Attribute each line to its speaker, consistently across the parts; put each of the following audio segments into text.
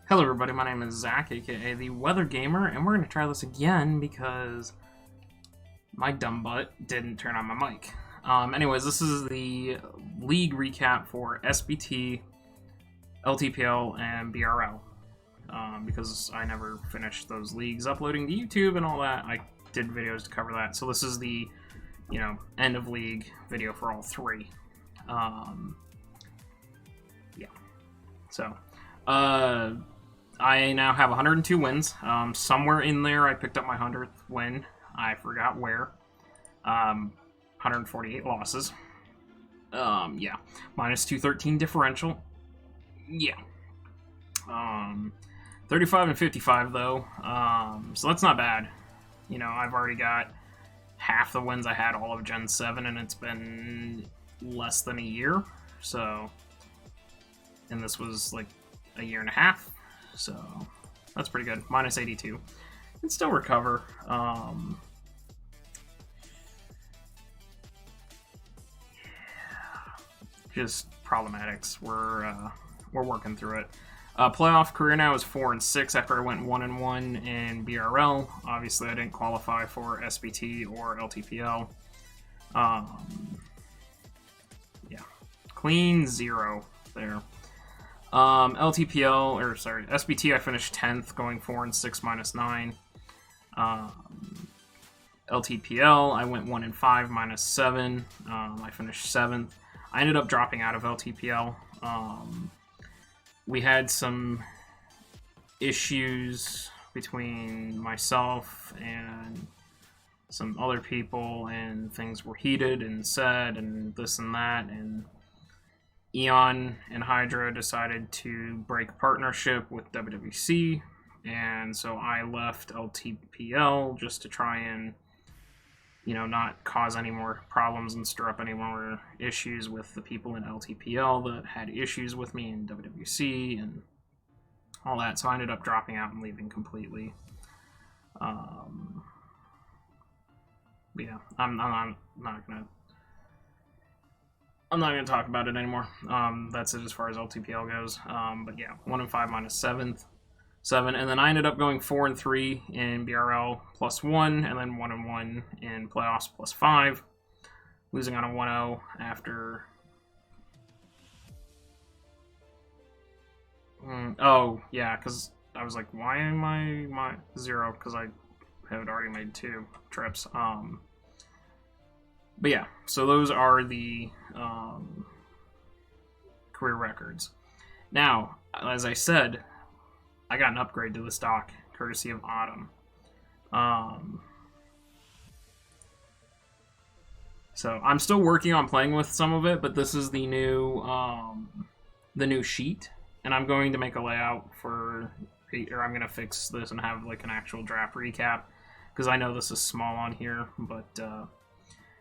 Speaker 1: Hello everybody, my name is Zach, aka the Weather Gamer, and we're going to try this again because my dumb butt didn't turn on my mic. Anyways, this is the league recap for SBT, LTPL, and BRL. Because I never finished those leagues uploading to YouTube and all that, I did videos to cover that. So this is the, end of league video for all three. Yeah. So, I now have 102 wins. Somewhere in there, I picked up my 100th win. I forgot where. 148 losses. Yeah. Minus 213 differential. Yeah. 35 and 55, though. So that's not bad. I've already got half the wins I had all of Gen 7, and it's been less than a year. So, and this was like a year and a half. So that's pretty good. Minus 82. Can still recover. Just problematics. We're working through it. Playoff career now is 4-6 after I went 1-1 in BRL. Obviously, I didn't qualify for SBT or LTPL. Yeah, clean 0 there. SBT, I finished 10th, going 4-6 minus 9. LTPL, I went 1-5 minus 7. I finished 7th. I ended up dropping out of LTPL. We had some issues between myself and some other people, and things were heated and said and this and that, and Eon and Hydra decided to break partnership with WWC, and so I left LTPL just to try and, not cause any more problems and stir up any more issues with the people in LTPL that had issues with me in WWC and all that. So I ended up dropping out and leaving completely. But yeah, I'm not gonna talk about it anymore. That's it as far as LTPL goes. But yeah, 1-5 minus 7, and then I ended up going 4-3 in BRL +1, and then 1-1 in playoffs +5, losing on a 1-0 after. Oh yeah, because I was like, why am I my 0? Because I had already made 2 trips. But yeah, so those are the career records. Now, as I said, I got an upgrade to this dock, courtesy of Autumn. So I'm still working on playing with some of it, but this is the new sheet, and I'm going to make a layout for, or I'm going to fix this and have like an actual draft recap, because I know this is small on here, but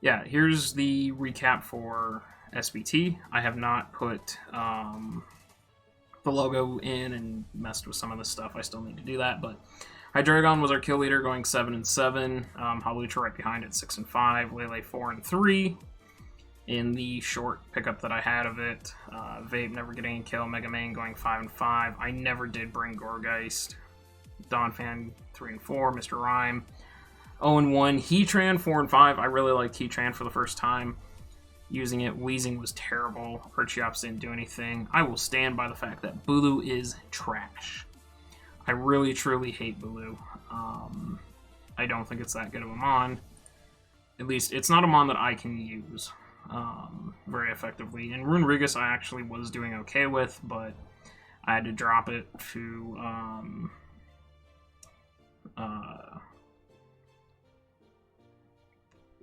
Speaker 1: yeah, here's the recap for SBT. I have not put the logo in and messed with some of this stuff. I still need to do that, but Hydreigon was our kill leader, going 7-7. Hawlucha right behind at 6-5. Lele 4-3 in the short pickup that I had of it. Vape never getting a kill. Mega Man going 5-5. I never did bring Gorgeist. Donphan 3-4. Mr. Rhyme 0-1. Heatran 4-5. I really liked Heatran for the first time using it. Wheezing was terrible. Archeops didn't do anything. I will stand by the fact that Bulu is trash. I really, truly hate Bulu. I don't think it's that good of a mon. At least, it's not a mon that I can use very effectively. And Runerigus I actually was doing okay with, but I had to drop it to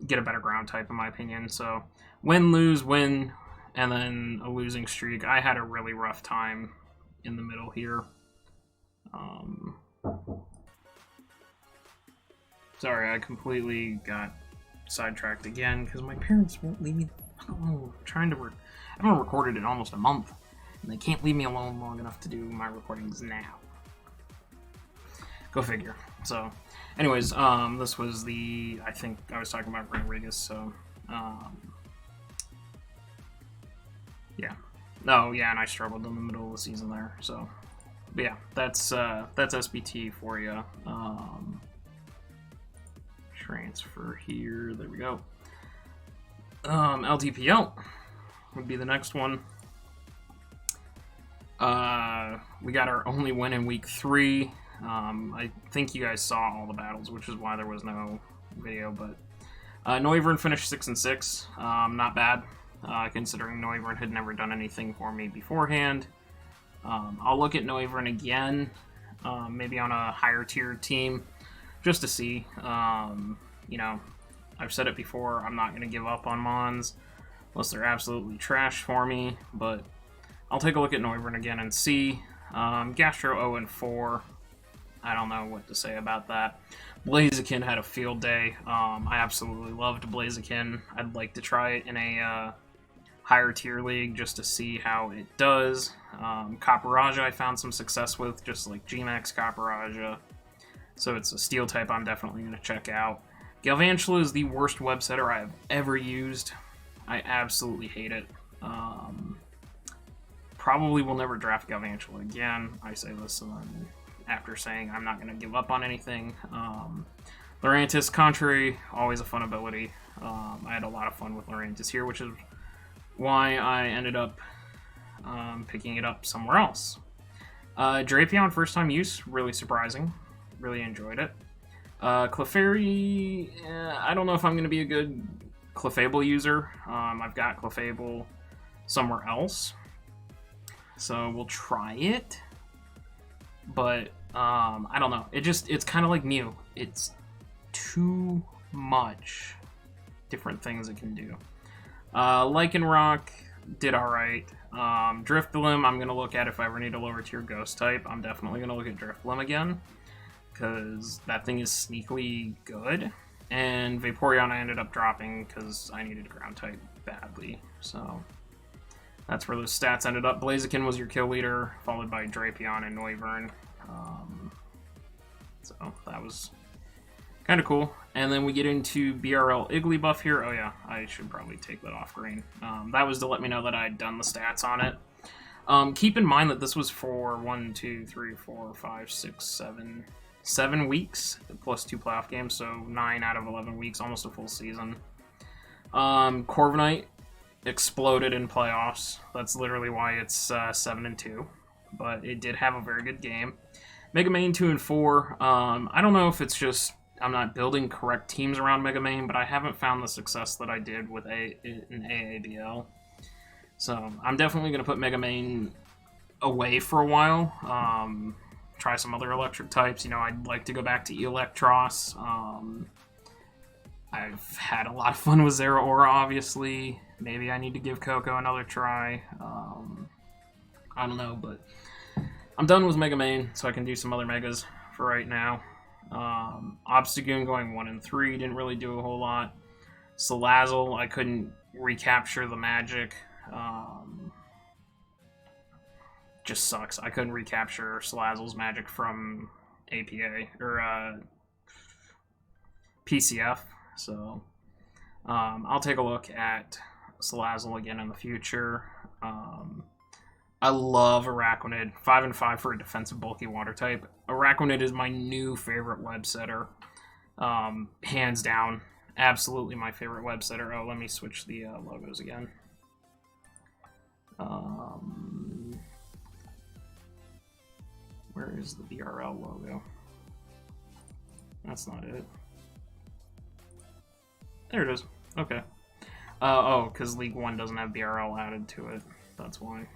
Speaker 1: get a better ground type, in my opinion. So win, lose, win, and then a losing streak. I had a really rough time in the middle here. Sorry, I completely got sidetracked again because my parents won't leave me. I don't know. I haven't recorded in almost a month, and they can't leave me alone long enough to do my recordings now. Go figure. So, anyways, this was I think I was talking about Runerigus, so, yeah. Oh, yeah, and I struggled in the middle of the season there, so, But yeah, that's SBT for you. Transfer here. There we go. LTPL would be the next one. We got our only win in week 3. I think you guys saw all the battles, which is why there was no video. But Noivern finished 6-6. Not bad, considering Noivern had never done anything for me beforehand. I'll look at Noivern again, maybe on a higher tier team, just to see. You know, I've said it before, I'm not going to give up on Mons unless they're absolutely trash for me, but I'll take a look at Noivern again and see. Gastro 0-4. I don't know what to say about that. Blaziken had a field day. I absolutely loved Blaziken. I'd like to try it in a higher tier league just to see how it does. Copperaja I found some success with, just like Gmax Copperaja. So it's a steel type I'm definitely going to check out. Galvantula is the worst web setter I have ever used. I absolutely hate it. Probably will never draft Galvantula again. I say this after saying I'm not going to give up on anything. Lurantis, contrary, always a fun ability. I had a lot of fun with Lurantis here, which is why I ended up picking it up somewhere else. Drapion, first time use, really surprising. Really enjoyed it. Clefairy, I don't know if I'm going to be a good Clefable user. I've got Clefable somewhere else, so we'll try it. But I don't know. It's kind of like Mew. It's too much different things it can do. Lycanroc did alright. Drifblim, I'm going to look at if I ever need a lower tier ghost type. I'm definitely going to look at Drifblim again, because that thing is sneakily good. And Vaporeon I ended up dropping because I needed ground type badly. So that's where those stats ended up. Blaziken was your kill leader, followed by Drapion and Noivern. So that was kind of cool. And then we get into BRL Igglybuff here. Oh yeah, I should probably take that off green. That was to let me know that I had done the stats on it. Keep in mind that this was for 7 weeks, plus 2 playoff games, so 9 out of 11 weeks, almost a full season. Corviknight exploded in playoffs. That's literally why it's 7-2, but it did have a very good game. Megamane 2-4. I don't know if it's just I'm not building correct teams around Megamane, but I haven't found the success that I did with an AABL. So I'm definitely going to put Megamane away for a while. Try some other electric types. You know, I'd like to go back to Electros. I've had a lot of fun with Zeraora, obviously. Maybe I need to give Coco another try. I don't know, but I'm done with Megamane, so I can do some other Megas for right now. Obstagoon going 1-3, didn't really do a whole lot. Salazzle, I couldn't recapture the magic. Just sucks. I couldn't recapture Salazzle's magic from APA, or PCF, so I'll take a look at Salazzle again in the future. I love Araquanid. 5-5 for a defensive bulky water type. Araquanid is my new favorite web setter. Hands down. Absolutely my favorite web setter. Oh, let me switch the logos again. Where is the BRL logo? That's not it. There it is. Okay. Oh, because League 1 doesn't have BRL added to it. That's why.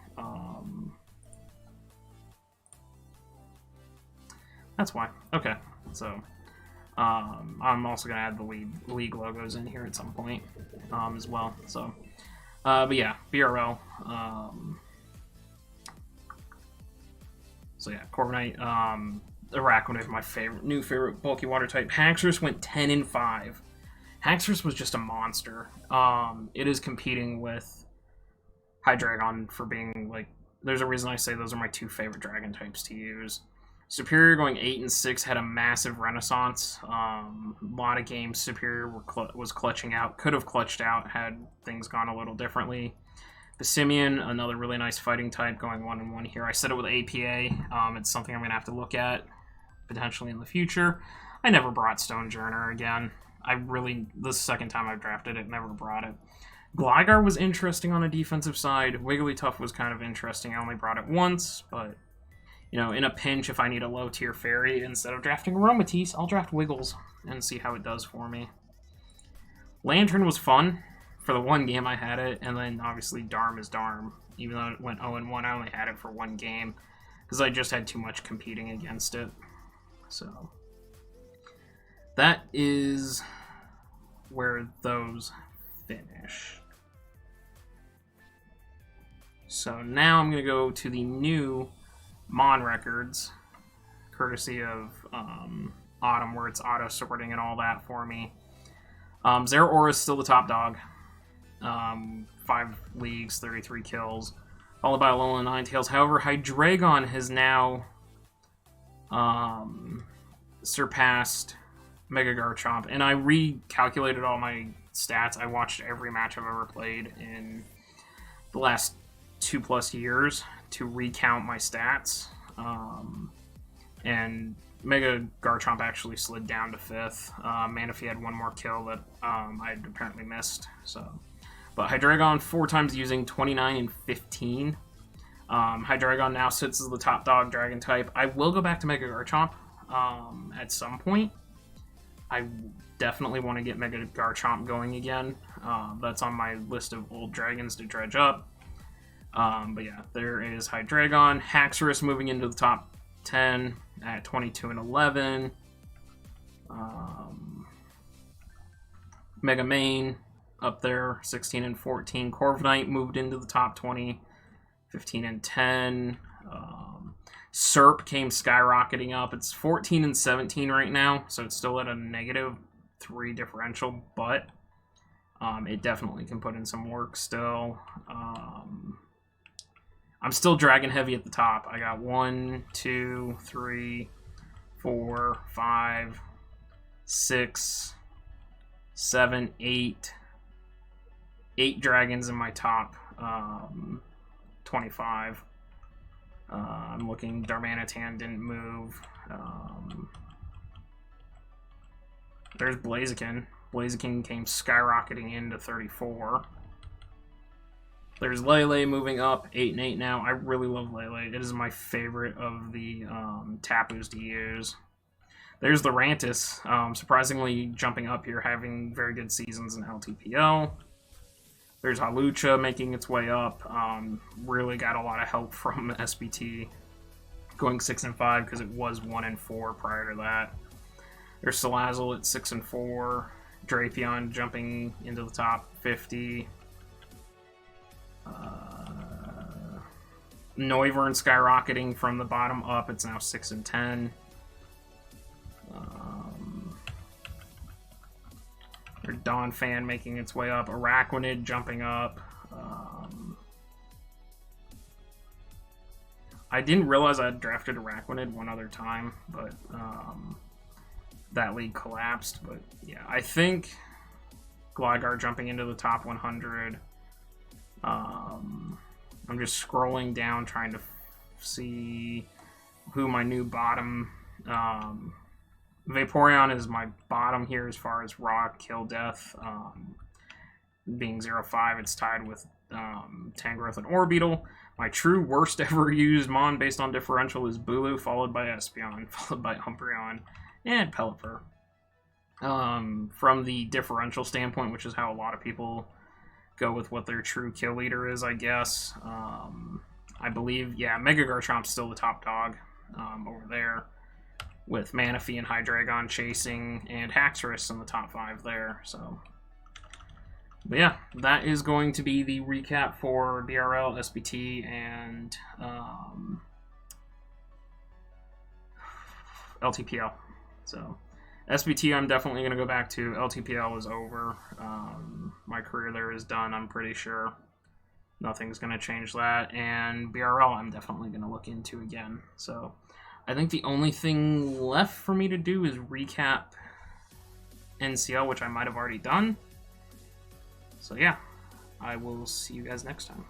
Speaker 1: That's why. Okay. So, I'm also going to add the league logos in here at some point as well. So, but yeah, BRL. So yeah, Corviknight, Araquanid, my new favorite bulky water type. Haxorus went 10-5. Haxorus was just a monster. It is competing with Hydreigon for being, like, there's a reason I say those are my 2 favorite dragon types to use. Superior going 8-6 had a massive renaissance. A lot of games Superior was clutching out. Could have clutched out had things gone a little differently. Passimian, another really nice fighting type, going 1-1 here. I said it with APA. It's something I'm going to have to look at potentially in the future. I never brought Stonejourner again. This is the second time I've drafted it, never brought it. Gligar was interesting on a defensive side. Wigglytuff was kind of interesting. I only brought it once, but, you know, in a pinch, if I need a low-tier fairy, instead of drafting Aromatisse, I'll draft Wiggles and see how it does for me. Lantern was fun for the one game I had it, and then obviously Darm is Darm. Even though it went 0-1, I only had it for one game because I just had too much competing against it. So that is where those finish. So now I'm going to go to the new Mon records, courtesy of Autumn, where it's auto-sorting and all that for me. Zeraora is still the top dog. 5 leagues, 33 kills, followed by Alolan Ninetales. However, Hydreigon has now surpassed Mega Garchomp, and I recalculated all my stats. I watched every match I've ever played in the last 2+ years to recount my stats, and Mega Garchomp actually slid down to 5th. Manaphy had one more kill that I'd apparently missed. But Hydreigon 4 times using 29 and 15. Hydreigon now sits as the top dog dragon type. I will go back to Mega Garchomp at some point. I definitely want to get Mega Garchomp going again. That's on my list of old dragons to dredge up. But yeah, there is Hydreigon. Haxorus moving into the top 10 at 22 and 11. Mega Mane up there, 16 and 14. Corviknight moved into the top 20, 15 and 10. Serp came skyrocketing up. It's 14 and 17 right now, so it's still at a -3 differential, but it definitely can put in some work still. I'm still dragon heavy at the top. I got 1, 2, 3, 4, 5, 6, 7, 8 dragons in my top 25. I'm looking. Darmanitan didn't move. There's Blaziken. Blaziken came skyrocketing into 34. There's Lele moving up, 8 and 8 now. I really love Lele. It is my favorite of the Tapus to use. There's the Rantis, surprisingly jumping up here, having very good seasons in LTPL. There's Hawlucha making its way up. Really got a lot of help from SBT, going 6 and 5 because it was 1 and 4 prior to that. There's Salazzle at 6 and 4. Drapion jumping into the top 50. Noivern skyrocketing from the bottom up. It's now 6 and 10. Donphan making its way up. Araquanid jumping up. I didn't realize I had drafted Araquanid one other time, but that league collapsed. But yeah, I think Gligar jumping into the top 100. I'm just scrolling down trying to see who my new bottom... Vaporeon is my bottom here as far as raw kill death. Being 0-5, it's tied with Tangrowth and Orbeetle. My true worst ever used Mon based on differential is Bulu, followed by Espeon, followed by Umbreon, and Pelipper. From the differential standpoint, which is how a lot of people go with what their true kill leader is, I guess. I believe, yeah, Mega Garchomp's still the top dog over there, with Manaphy and Hydreigon chasing, and Haxorus in the top 5 there. So, but yeah, that is going to be the recap for BRL, SBT, and LTPL. So, SBT I'm definitely going to go back to. LTPL is over. My career there is done, I'm pretty sure. Nothing's going to change that. And BRL I'm definitely going to look into again. So, I think the only thing left for me to do is recap NCL, which I might have already done. So yeah, I will see you guys next time.